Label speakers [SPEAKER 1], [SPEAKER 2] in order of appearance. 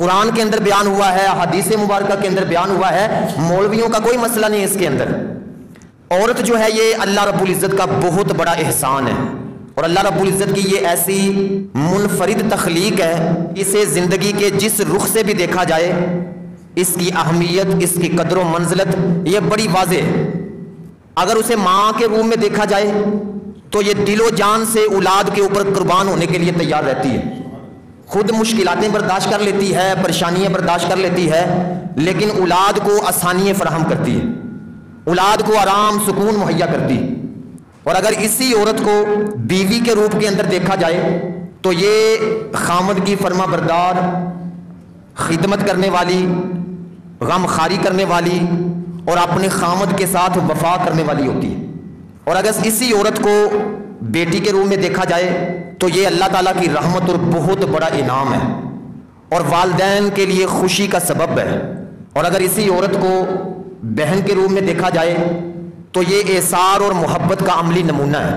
[SPEAKER 1] قرآن کے اندر بیان ہوا ہے، حدیث مبارکہ کے اندر بیان ہوا ہے، مولویوں کا کوئی مسئلہ نہیں ہے اس کے اندر۔ عورت جو ہے یہ اللہ رب العزت کا بہت بڑا احسان ہے، اور اللہ رب العزت کی یہ ایسی منفرد تخلیق ہے، اسے زندگی کے جس رخ سے بھی دیکھا جائے اس کی اہمیت، اس کی قدر و منزلت یہ بڑی واضح ہے۔ اگر اسے ماں کے روم میں دیکھا جائے تو یہ دل و جان سے اولاد کے اوپر قربان ہونے کے لیے تیار رہتی ہے، خود مشکلاتیں برداشت کر لیتی ہے، پریشانیاں برداشت کر لیتی ہے، لیکن اولاد کو آسانیاں فراہم کرتی ہے، اولاد کو آرام سکون مہیا کرتی ہے۔ اور اگر اسی عورت کو بیوی کے روپ کے اندر دیکھا جائے تو یہ خامد کی فرما بردار، خدمت کرنے والی، غم خاری کرنے والی اور اپنے خامد کے ساتھ وفا کرنے والی ہوتی ہے۔ اور اگر اسی عورت کو بیٹی کے روپ میں دیکھا جائے تو یہ اللہ تعالیٰ کی رحمت اور بہت بڑا انعام ہے اور والدین کے لیے خوشی کا سبب ہے۔ اور اگر اسی عورت کو بہن کے روپ میں دیکھا جائے تو یہ ایثار اور محبت کا عملی نمونہ ہے۔